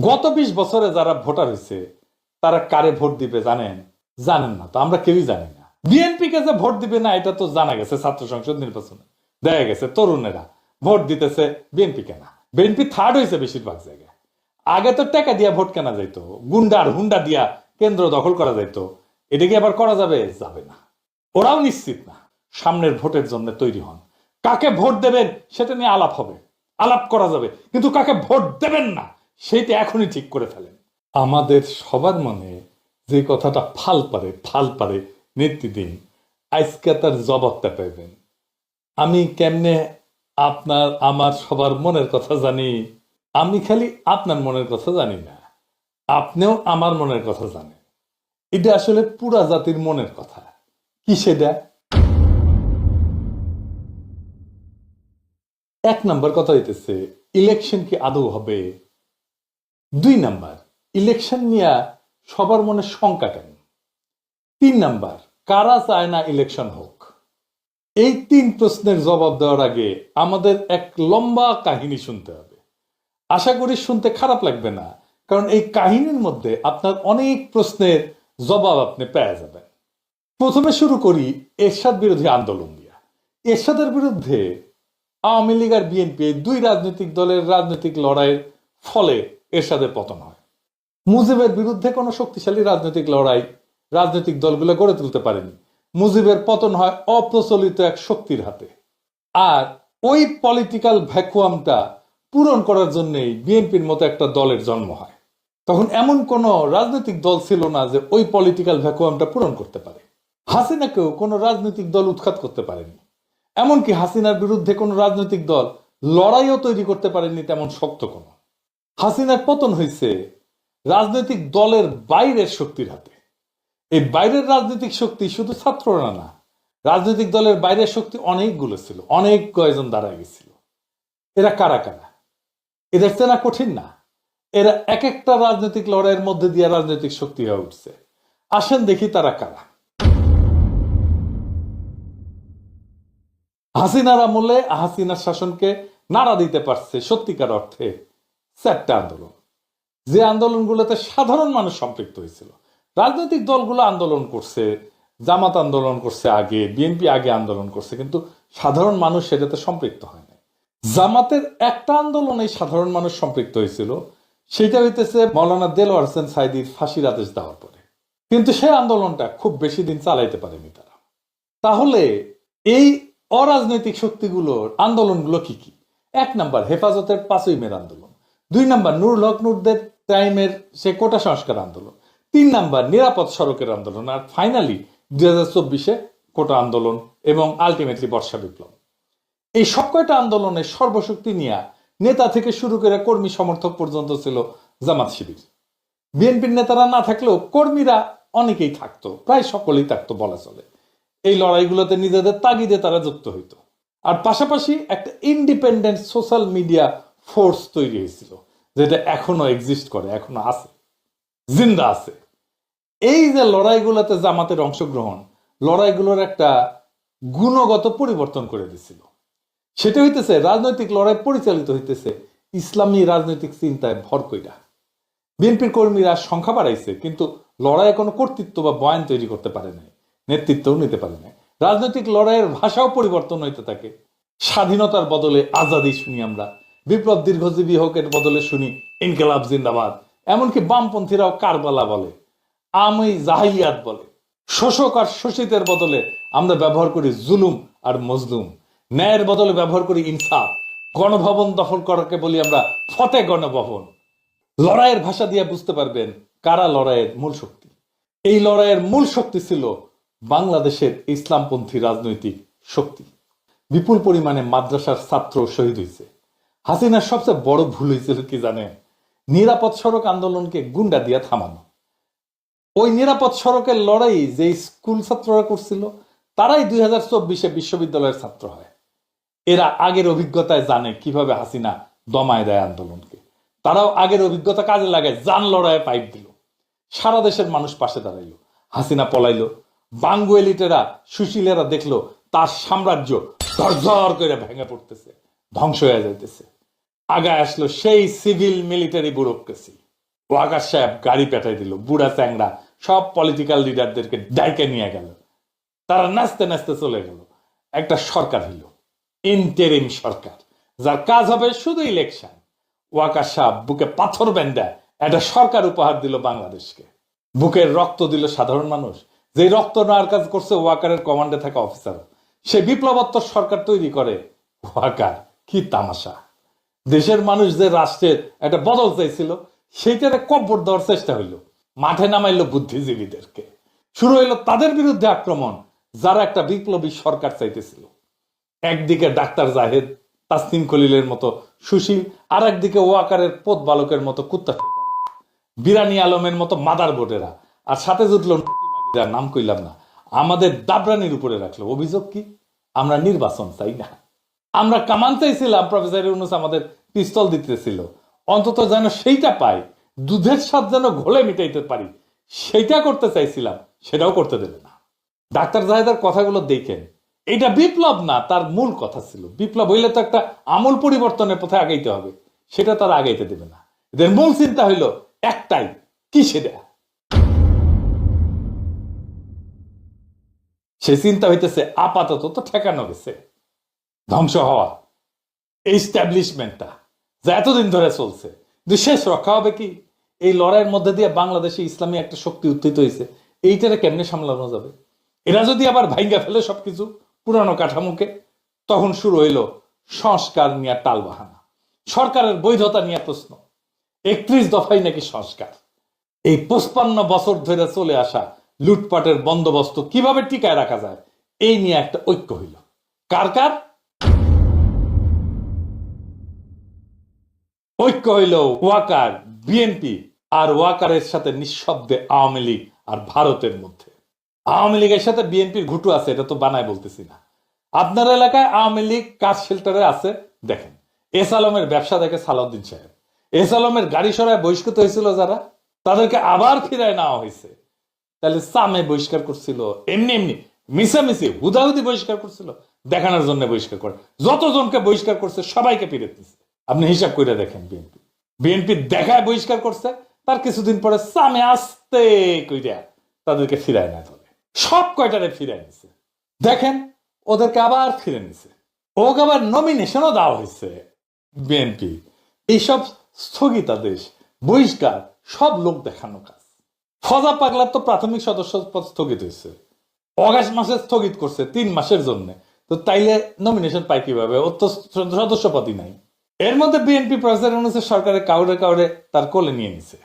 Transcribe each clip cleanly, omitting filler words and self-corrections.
গত 20 বছরে যারা ভোটার হয়েছে তারা কারে ভোট দিবে জানেন? জানেন না তো, আমরা কেউই জানি না। বিএনপি কে যে ভোট দিবে না এটা তো জানা গেছে। ছাত্র সংসদ নির্বাচনে দেখা গেছে তরুণেরা ভোট দিতেছে বিএনপি কেনা। বিএনপি থার্ড হয়েছে বেশিরভাগ জায়গায়। আগে তো টাকা দিয়া ভোট কেনা যাইতো, গুন্ডার হুন্ডা দিয়া কেন্দ্র দখল করা যাইতো। এটা কি আবার করা যাবে? যাবে না। ওরাও নিশ্চিত না। সামনের ভোটের জন্য তৈরি হন। কাকে ভোট দেবেন সেটা নিয়ে আলাপ হবে, আলাপ করা যাবে, কিন্তু কাকে ভোট দেবেন না সেইটা এখনই ঠিক করে ফেলেন। আমাদের সবার মনে যে কথাটা ফাল পারে নেত্রী দিন, আজকে তার জবাবটা পাইবেন। আমি কেমনে আপনার আমার সবার মনের কথা জানি? আমি খালি আপনার মনের কথা জানি না, আপনিও আমার মনের কথা জানেন। এটা আসলে পুরা জাতির মনের কথা। কি সেটা? 1 নাম্বার কথা হইতেছে ইলেকশন কি আদৌ হবে। 2 নাম্বার, ইলেকশন নিয়ে সবার মনে শঙ্কা কেন। 3 নাম্বার, কারা চায় না ইলেকশন হোক। এই 3 প্রশ্নের জবাব দেওয়ার আগে আমাদের এক লম্বা কাহিনী শুনতে হবে। আশা করি শুনতে খারাপ লাগবে না, কারণ এই কাহিনীর মধ্যে আপনার অনেক প্রশ্নের জবাব আপনি পেয়ে যাবেন। প্রথমে শুরু করি এরশাদ বিরোধী আন্দোলন দিয়া। এরশাদের বিরুদ্ধে আওয়ামী লীগ আর বিএনপি 2 রাজনৈতিক দলের রাজনৈতিক লড়াইয়ের ফলে এরশাদের পতন হয়। মুজিবের বিরুদ্ধে কোনো শক্তিশালী রাজনৈতিক লড়াই রাজনৈতিক দলগুলো গড়ে তুলতে পারেনি। মুজিবের পতন হয় অপ্রচলিত এক শক্তির হাতে। আর ওই পলিটিক্যাল ভ্যাকুয়ামটা পূরণ করার জন্যই বিএনপির মতো একটা দলের জন্ম হয়। তখন এমন কোন রাজনৈতিক দল ছিল না যে ওই পলিটিক্যাল ভ্যাকুয়ামটা পূরণ করতে পারে। হাসিনাকেও কোনো রাজনৈতিক দল উৎখাত করতে পারেনি। এমনকি হাসিনার বিরুদ্ধে কোনো রাজনৈতিক দল লড়াইও তৈরি করতে পারেনি তেমন শক্ত কোনো। হাসিনার পতন হয়েছে রাজনৈতিক দলের বাইরের শক্তির হাতে। এই বাইরের রাজনৈতিক শক্তি শুধু ছাত্ররা না, রাজনৈতিক দলের বাইরের শক্তি অনেকগুলো ছিল, অনেক কয়েকজন দাঁড়ায় গেছিল। এরা কারা কারা? এদের চেনা কঠিন না। এরা এক একটা রাজনৈতিক লড়াইয়ের মধ্যে দিয়ে রাজনৈতিক শক্তি হয়ে উঠছে। আসেন দেখি তারা কারা। হাসিনার আমলে হাসিনার শাসনকে নাড়া দিতে পারছে সত্যিকার অর্থে 4টা আন্দোলন, যে আন্দোলনগুলোতে সাধারণ মানুষ সম্পৃক্ত হয়েছিল। রাজনৈতিক দলগুলো আন্দোলন করছে, জামাত আন্দোলন করছে আগে, বিএনপি আগে আন্দোলন করছে, কিন্তু সাধারণ মানুষ সেটাতে সম্পৃক্ত হয় না। জামাতের একটা আন্দোলনে সাধারণ মানুষ সম্পৃক্ত হয়েছিল, সেটা হইতেছে মৌলানা দেলোয়ার হোসেন সাঈদীর ফাঁসির আদেশ দেওয়ার পরে। কিন্তু সেই আন্দোলনটা খুব বেশি দিন চালাইতে পারেনি তারা। তাহলে এই অরাজনৈতিক শক্তিগুলোর আন্দোলনগুলো কি কি? 1 নাম্বার, হেফাজতের 5ই মের আন্দোলন। 2 নাম্বার, নুরুল হক নুরদের টাইমের সে কোটা সংস্কার আন্দোলন। 3 নাম্বার, নিরাপদ সড়কের আন্দোলন। আর ফাইনালি 2024-এ কোটা আন্দোলন এবং আলটিমেটলি বর্ষা বিপ্লব। এই সব কয়টা আন্দোলনের সর্বশক্তি নিয়ে নেতা থেকে শুরু করে কর্মী সমর্থক পর্যন্ত ছিল জামাত শিবির। বিএনপির নেতারা না থাকলেও কর্মীরা অনেকেই থাকতো, প্রায় সকলেই থাকতো বলা চলে। এই লড়াইগুলোতে নিজেদের তাগিদে তারা যুক্ত হইতো। আর পাশাপাশি একটা ইন্ডিপেন্ডেন্ট সোশ্যাল মিডিয়া ফোর্স তৈরি হয়েছিল, যেটা এখনো এক্সিস্ট করে, এখনো আছে, জিন্দা আছে। এই যে লড়াইগুলোতে জামাতের অংশগ্রহণ, লড়াইগুলোর একটা গুণগত পরিবর্তন করে দিছিল। সেটা হইতেছে রাজনৈতিক লড়াই পরিচালিত হইতেছে ইসলামী রাজনৈতিক চিন্তায় ভর কইরা। বিএনপির কর্মীরা সংখ্যা বাড়াইছে, কিন্তু লড়াইয়ে কোনো কর্তৃত্ব বা বয়ান তৈরি করতে পারে নাই, নেতৃত্বও নিতে পারে নাই। রাজনৈতিক লড়াইয়ের ভাষাও পরিবর্তন হইতে থাকে। স্বাধীনতার বদলে আজাদি শুনি আমরা, বিপ্লব দীর্ঘজীবী হোক এর বদলে শুনি ইনকিলাব জিন্দাবাদ। এমনকি বামপন্থীরাও কারবালা বলে, আমি জাহিলিয়াত বলে। শোষক আর শোষিতের বদলে আমরা ব্যবহার করি জুলুম আর মজলুম। ন্যায়ের বদলে ব্যবহার করি ইনসাফ। গণভবন দখল করাকে বলি আমরা ফতে গণভবন। লড়াইয়ের ভাষা দিয়ে বুঝতে পারবেন কারা লড়াইয়ের মূল শক্তি। এই লড়াইয়ের মূল শক্তি ছিল বাংলাদেশের ইসলামপন্থী রাজনৈতিক শক্তি। বিপুল পরিমাণে মাদ্রাসার ছাত্র শহীদ হয়েছে। হাসিনার সবচেয়ে বড় ভুল হয়েছিল কি জানেন? নিরাপদ সড়ক আন্দোলনকে গুন্ডা দিয়ে থামানো। ওই নিরাপদ সড়কের লড়াই যে স্কুল ছাত্ররা করছিল, তারাই 2024-এ বিশ্ববিদ্যালয়ের ছাত্র হয়। এরা আগের অভিজ্ঞতায় জানে কিভাবে হাসিনা দমায় দেয় আন্দোলনকে। তারাও আগের অভিজ্ঞতা কাজে লাগায়, জান লড়াইয়ে পাইপ দিল। সারা দেশের মানুষ পাশে দাঁড়াইল। হাসিনা পলাইল। বাঙ্গু এলিটেরা, সুশীলেরা দেখলো তার সাম্রাজ্য ঝরঝর করে ভেঙে পড়তেছে, ধ্বংস হয়ে যাইতেছে। আগায় আসলো সেই সিভিল মিলিটারি ব্যুরোক্রেসি। ওয়াকার সাহেব গাড়ি পেটাই দিল, বুড়া চ্যাংড়া সব পলিটিক্যাল লিডারদেরকে ডাইকে নিয়ে গেল, তারা নাচতে নাচতে চলে গেল। একটা সরকার হইল, ইন্টারিম সরকার, যার কাজ হবে শুধু ইলেকশন। ওয়াকার সাহেব বুকে পাথর বেঁধে একটা সরকার উপহার দিল বাংলাদেশকে। বুকের রক্ত দিল সাধারণ মানুষ, যে রক্ত নেওয়ার কাজ করছে ওয়াকারের কমান্ডে থাকা অফিসার। সে বিপ্লবোত্তর সরকার তৈরি করে ওয়াকার। কি তামাশা! দেশের মানুষ যে রাষ্ট্রের একটা বদল চাইছিল সেইটারে কব্বর দেওয়ার চেষ্টা হইল, মাঠে নামাইল বুদ্ধিজীবীদেরকে। শুরু হইল তাদের বিরুদ্ধে আক্রমণ যারা একটা বিপ্লবী সরকার চাইতেছিল। একদিকে ডাক্তার জাহেদ, তাসনিম খলিলের মতো সুশীল, আর একদিকে ওয়াকারের পোত বালকের মতো কুত্তা, বিরানি আলমের মতো মাদার বোর্ডেরা, আর সাথে জুটল নাম কইলাম না, আমাদের দাবরানির উপরে রাখলো। অভিযোগ কি? আমরা নির্বাচন চাই না, আমরা কামান চাইছিলাম। প্রফেসর ইউনূস আমাদের পিস্তল দিতেছিল, অন্তত যেন সেইটা পাই, দুধের স্বাদ যেন ঘোলে মিটাইতে পারি, সেইটা করতে চাইছিলাম, সেটাও করতে দেবে না। ডাক্তার জাহেদের কথাগুলো দেখেন, এটা বিপ্লব না, তার মূল কথা ছিল বিপ্লব হইলে তো একটা আমূল পরিবর্তনের পথে আগাইতে হবে, সেটা তারা আগাইতে দেবে না। এদের মূল চিন্তা হইল একটাই, কি সেটা? সে চিন্তা হইতেছে আপাতত তো ঠেকানো গেছে, ধ্বংস হওয়া এস্টাবলিশমেন্টটা যা এতদিন ধরে চলছে, শেষ রক্ষা হবে কি? এই লড়াইয়ের মধ্যে দিয়ে বাংলাদেশে ইসলামী একটা শক্তি উত্থিত হয়েছে, এইটারে কেমনে সামলানো যাবে? এরা যদি আবার ভাঙ্গা ফেলে সবকিছু পুরানো কাঠামোকে, তখন শুরু হইল সংস্কার নিয়ে টাল বাহানা, সরকারের বৈধতা নিয়ে প্রশ্ন। 31 দফাই নাকি সংস্কার। এই 55 বছর ধরে চলে আসা লুটপাটের বন্দোবস্ত কিভাবে টিকায় রাখা যায়, এই নিয়ে একটা ঐক্য হইল। কার কার ঐক্য হইল? ওয়াকার, বিএনপি আর ওয়াকারের সাথে নিঃশব্দে আওয়ামী লীগ আর ভারতের মধ্যে। আওয়ামী লীগের সাথে বিএনপির ঘুটু আছে, এটা তো বানায় বলতেছি না। আপনার এলাকায় আওয়ামী লীগ কাজ শেল্টারে আছে, দেখেন। এস আলমের ব্যবসা দেখে সালাউদ্দিন সাহেব, এস আলমের গাড়ি সরায় বহিষ্কৃত হয়েছিল যারা, তাদেরকে আবার ফিরায় নেওয়া হয়েছে। তাহলে সামে বহিষ্কার করছিল, এমনি এমনি মিশামিশি হুদাহুদি বহিষ্কার করছিল, দেখানোর জন্য বহিষ্কার করে। যতজনকে বহিষ্কার করছে সবাইকে ফিরে দিচ্ছে। আপনি হিসাব করে দেখেন, বিএনপি দেখায় বহিষ্কার করছে, তার কিছুদিন পরে সামে আসতে কইরা তাদেরকে ফিরায় না ধরে, সব কয়টারে ফিরায় নিছে। দেখেন, ওদেরকে আবার ফিরে নিছে, ওকে আবার নমিনেশনও দেওয়া হয়েছে। বিএনপি এইসব স্থগিতাদেশ, বহিষ্কার সব লোক দেখানো কাজ। ফজা পাগলার তো প্রাথমিক সদস্য পদ স্থগিত হয়েছে, অগাস্ট মাসে স্থগিত করছে 3 মাসের জন্য। তো তাইলে নমিনেশন পাই কিভাবে? ওর তো সদস্য পদই নাই। এর মধ্যে বিএনপি প্রফেসর ইউনূসের সরকারে কাউরে কাউরে তার কোলে নিয়ে নিছে,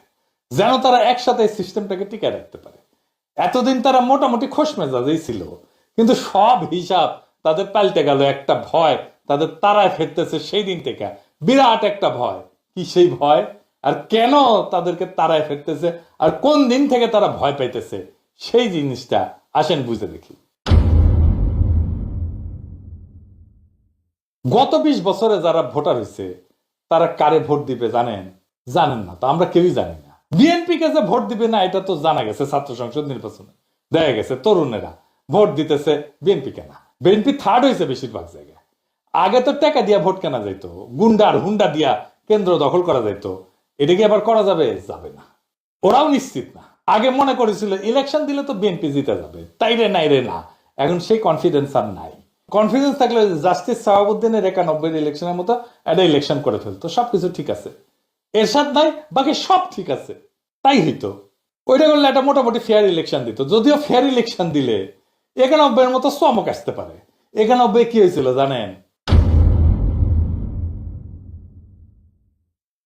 যেন তারা একসাথে সিস্টেমটাকে টিকায় রাখতে পারে। এতদিন তারা মোটামুটি খোশ মেজাজেই ছিল, কিন্তু সব হিসাব তাদের পাল্টে গেল। একটা ভয় তাদের তারায় ফেরতেছে সেই দিন থেকে, বিরাট একটা ভয়। কি সেই ভয়? আর কেন তাদেরকে তারায় ফেরতেছে, আর কোন দিন থেকে তারা ভয় পাইতেছে, সেই জিনিসটা আসেন বুঝে দেখি। গত 20 বছরে যারা ভোটার হয়েছে তারা কারে ভোট দিবে জানেন? জানেন না তো, আমরা কেউই জানি না। বিএনপি কে যে ভোট দিবে না এটা তো জানা গেছে, ছাত্র সংসদ নির্বাচনে দেখা গেছে তরুণেরা ভোট দিতেছে বিএনপি কেনা। বিএনপি থার্ড হয়েছে বেশিরভাগ জায়গায়। আগে তো টাকা দিয়া ভোট কেনা যাইতো, গুন্ডার হুন্ডা দিয়া কেন্দ্র দখল করা যাইতো। এটা কি আবার করা যাবে? যাবে না, ওরাও নিশ্চিত না। আগে মনে করেছিল ইলেকশন দিলে তো বিএনপি জিতে যাবে, তাই রে নাই রে না, এখন সেই কনফিডেন্স আর নাই। কনফিডেন্স থাকলে জাস্টিস সাহাবুদ্দিনের 91 ইলেকশনের মতো একটা ইলেকশন করে ফেলতো, সবকিছু ঠিক আছে। এরশাদ নাই, বাকি সব ঠিক আছে, তাই হইতো। ওইটা করলে একটা মোটামুটি ফেয়ার ইলেকশন দিত। যদিও ফেয়ার ইলেকশন দিলে 91 মতো চমক আসতে পারে। 91 কি হয়েছিল জানেন?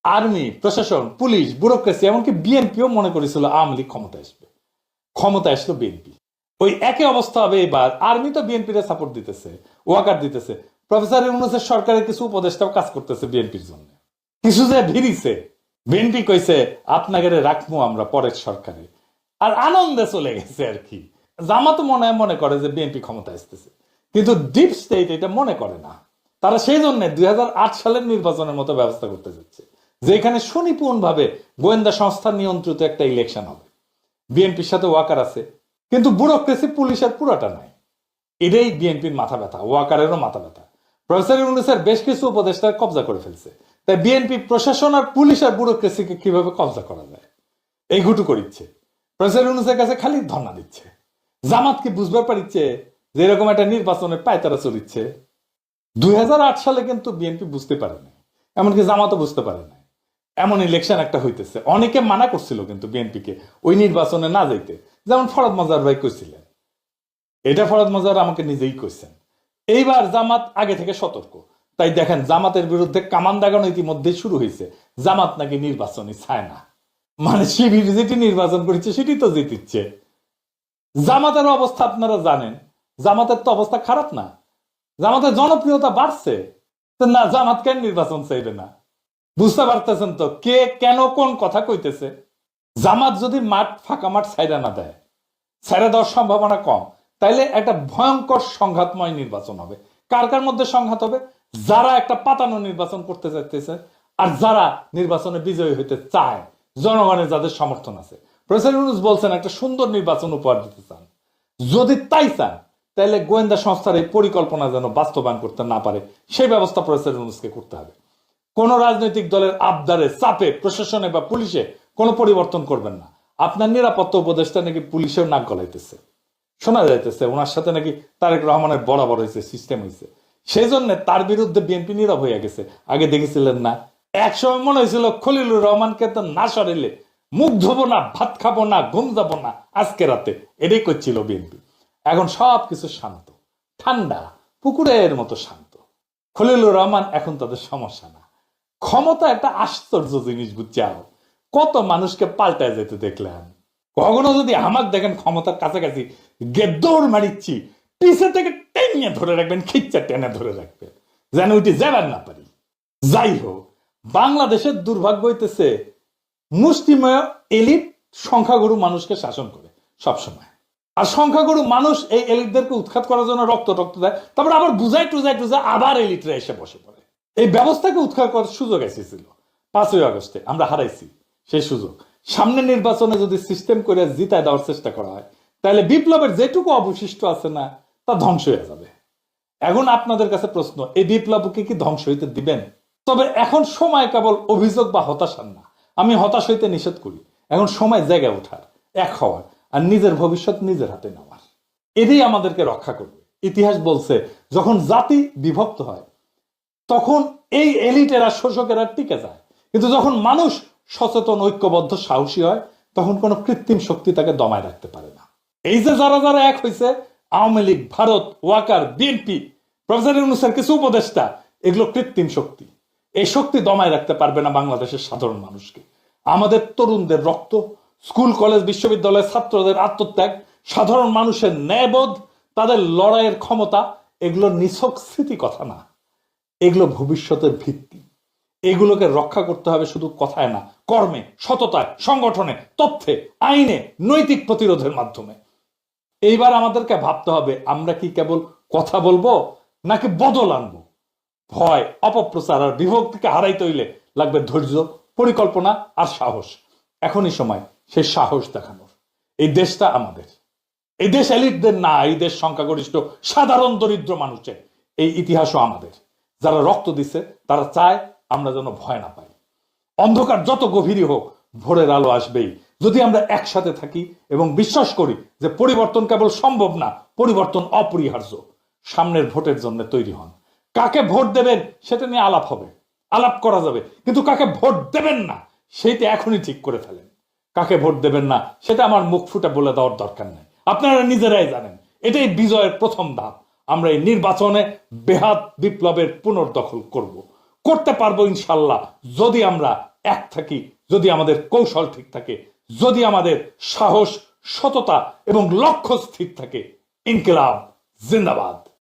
আর্মি, প্রশাসন, পুলিশ, ব্যুরোক্রেসি, এমনকি বিএনপিও মনে করেছিল আওয়ামী লীগ ক্ষমতা আসবে। ক্ষমতা আসলো বিএনপি। ওই একই অবস্থা হবে এবার। আর্মি তো বিএনপির সাপোর্ট দিতেছে, ওয়াকার দিতেছে। প্রফেসর ইউনূসের সরকারের কিছু উপদেষ্টাও কাজ করতেছে বিএনপির জন্য। কিছু যে ভিড়িছে, বিএনপি কইছে আপনাকে রাখবো আমরা পরের সরকারে, আর আনন্দে চলে গেছে আর কি। জামাত মনে করে যে বিএনপি ক্ষমতা আসতেছে, কিন্তু ডিপ স্টেট এটা মনে করে না। তারা সেই জন্য 2008 সালের নির্বাচনের মতো ব্যবস্থা করতে যাচ্ছে, যেখানে সুনিপুণ ভাবে গোয়েন্দা সংস্থা নিয়ন্ত্রিত একটা ইলেকশন হবে। বিএনপির সাথে ওয়াকার আছে, কিন্তু ব্যুরোক্রেসি পুলিশের পুরাটা নাই। এটাই বিএনপির মাথা ব্যথা, ওয়াকারেরও মাথা ব্যথা। প্রফেসর ইউনূসের বেশ কিছু উপদেষ্টার কবজা করে ফেলছে। তাই বিএনপি প্রশাসন আর পুলিশ আর ব্যুরোক্রেসিকে কিভাবে কবজা করা যায় এই ঘুটু করিচ্ছে, প্রফেসর ইউনূসের কাছে খালি ধর্ণা দিচ্ছে। জামাত কি বুঝবার পারিচ্ছে যে এরকম একটা নির্বাচনের পায়তারা চলিচ্ছে? 2008 সালে কিন্তু বিএনপি বুঝতে পারে না, এমনকি জামাতও বুঝতে পারে না এমন ইলেকশন একটা হইতেছে। অনেকে মানা করছিল কিন্তু বিএনপিকে ওই নির্বাচনে না যাইতে, যেমন ফরদ মজার ভাই কইছিলেন। এটা ফরদ মজার আমাকে নিজেই কইছেন। এইবার জামাত আগে থেকে সতর্ক, তাই দেখেন জামাতের বিরুদ্ধে কামান দাগানো ইতিমধ্যে শুরু হয়েছে। জামাত নাকি নির্বাচনই চায় না, মানে শিবির যেটি নির্বাচন করেছে সেটি তো জিতিচ্ছে। জামাতের অবস্থা আপনারা জানেন, জামাতের তো অবস্থা খারাপ না, জামাতের জনপ্রিয়তা বাড়ছে। না, জামাত কেন নির্বাচন চাইবে না? বুঝতে পারতেছেন তো কে কেন কোন কথা কইতেছে? জামাত যদি মাঠ ফাঁকা মাঠ ছাইরা না দেয়, ছাইরা দেওয়ার সম্ভাবনা কম, তাইলে একটা ভয়ঙ্কর সংঘাতময় নির্বাচন হবে। কার কার মধ্যে সংঘাত হবে? যারা একটা পাতানো নির্বাচন করতে চাইতেছে আর যারা নির্বাচনে বিজয়ী হইতে চায়, জনগণের যাদের সমর্থন আছে। প্রফেসর ইউনূস বলছেন একটা সুন্দর নির্বাচন উপহার দিতে চান। যদি তাই চান তাহলে গোয়েন্দা সংস্থার এই পরিকল্পনা যেন বাস্তবায়ন করতে না পারে সেই ব্যবস্থা প্রফেসর ইউনূসকে করতে হবে। কোন রাজনৈতিক দলের আবদারে চাপে প্রশাসনে বা পুলিশে কোনো পরিবর্তন করবেন না। আপনার নিরাপত্তা উপদেষ্টা নাকি পুলিশেও নাক গলাইতেছে, শোনা যাইতেছে ওনার সাথে নাকি তারেক রহমানের বরাবর হয়েছে, সিস্টেম হয়েছে। সেই জন্য তার বিরুদ্ধে বিএনপি নীরব হয়ে গেছে। আগে দেখেছিলেন না, একসময় মনে হয়েছিল খলিলুর রহমানকে তো না সরাইলে মুখ ধোবো না, ভাত খাবো না, ঘুম যাবো না আজকে রাতে, এটাই করছিল বিএনপি। এখন সবকিছু শান্ত, ঠান্ডা পুকুরের মতো শান্ত। খলিলুর রহমান এখন তাদের সমস্যা না। ক্ষমতা একটা আশ্চর্য জিনিস, বুঝছাও? কত মানুষকে পাল্টায় যেতে দেখলেন। কখনো যদি আমাক দেখেন ক্ষমতার কাছাকাছি দৌড় মারিচ্ছি, পিছে থেকে টেনে ধরে রাখবেন, খিচ্চা টেনে ধরে রাখবেন, যেন ওইটি যাবার না পারি। যাই হোক, বাংলাদেশের দুর্ভাগ্য হইতেছে মুষ্টিমেয় এলিট সংখ্যাগুরু মানুষকে শাসন করে সবসময়। আর সংখ্যাগুরু মানুষ এই এলিটদেরকে উৎখাত করার জন্য রক্ত দেয়, তারপর আবার বুঝাই টুজাই আবার এলিটরা এসে বসে পড়ে। এই ব্যবস্থাকে উৎখাত করার সুযোগ এসেছিল 5ই আগস্টে, আমরা হারাইছি সেই সুযোগ। সামনে নির্বাচনে যদি সিস্টেম করে জিতায় দেওয়ার চেষ্টা করা হয়, তাহলে বিপ্লবের যেটুকু অবশিষ্ট আছে না, তা ধ্বংস হয়ে যাবে। এখন আপনাদের কাছে প্রশ্ন, এই বিপ্লবকে কি ধ্বংস হইতে দিবেন? তবে এখন সময় কেবল অভিযোগ বা হতাশার না, আমি হতাশ হইতে নিষেধ করি। এখন সময় জায়গায় ওঠার, এক হওয়ার, আর নিজের ভবিষ্যৎ নিজের হাতে নেওয়ার। এটাই আমাদেরকে রক্ষা করবে। ইতিহাস বলছে যখন জাতি বিভক্ত হয় তখন এই এলিটেরা শোষকেরা টিকে যায়, কিন্তু যখন মানুষ সচেতন, ঐক্যবদ্ধ, সাহসী হয়, তখন কোনো কৃত্রিম শক্তি তাকে দমায় রাখতে পারে না। এই যে যারা যারা এক হয়েছে, আওয়ামী লীগ, ভারত, ওয়াকার, বিএনপি, প্রফেসর ইউনূসের কিছু উপদেষ্টা, এগুলো কৃত্রিম শক্তি। এই শক্তি দমায় রাখতে পারবে না বাংলাদেশের সাধারণ মানুষকে। আমাদের তরুণদের রক্ত, স্কুল কলেজ বিশ্ববিদ্যালয়ের ছাত্রদের আত্মত্যাগ, সাধারণ মানুষের ন্যায়বোধ, তাদের লড়াইয়ের ক্ষমতা, এগুলো নিছক স্মৃতি কথা না, এগুলো ভবিষ্যতের ভিত্তি। এগুলোকে রক্ষা করতে হবে শুধু কথায় না, কর্মে, সততায়, সংগঠনে, তথ্যে, আইনে, নৈতিক প্রতিরোধের মাধ্যমে। এইবার আমাদেরকে ভাবতে হবে আমরা কি কেবল কথা বলবো নাকি বদল আনবো। ভয়, অপপ্রচার আর বিভক্তিকে হারাইতে হইলে লাগবে ধৈর্য, পরিকল্পনা আর সাহস। এখনই সময় সেই সাহস দেখানোর। এই দেশটা আমাদের, এই দেশ এলিটদের না, এই দেশ সংখ্যাগরিষ্ঠ সাধারণ দরিদ্র মানুষের। এই ইতিহাসও আমাদের। যারা রক্ত দিচ্ছে তারা চায় আমরা যেন ভয় না পাই। অন্ধকার যত গভীরই হোক, ভোরের আলো আসবেই যদি আমরা একসাথে থাকি এবং বিশ্বাস করি যে পরিবর্তন কেবল সম্ভব না, পরিবর্তন অপরিহার্য। সামনের ভোটের জন্য তৈরি হন। কাকে ভোট দেবেন সেটা নিয়ে আলাপ হবে, আলাপ করা যাবে, কিন্তু কাকে ভোট দেবেন না সেইটা এখনই ঠিক করে ফেলেন। কাকে ভোট দেবেন না সেটা আমার মুখ ফুটে বলে দেওয়ার দরকার নেই, আপনারা নিজেরাই জানেন। এটাই বিজয়ের প্রথম ধাপ। আমরা এই নির্বাচনে বেহাত বিপ্লবের পুনর্দখল করতে পারবো ইনশাল্লাহ, যদি আমরা এক থাকি, যদি আমাদের কৌশল ঠিক থাকে, যদি আমাদের সাহস, সততা এবং লক্ষ্য স্থির থাকে। ইনকিলাব জিন্দাবাদ।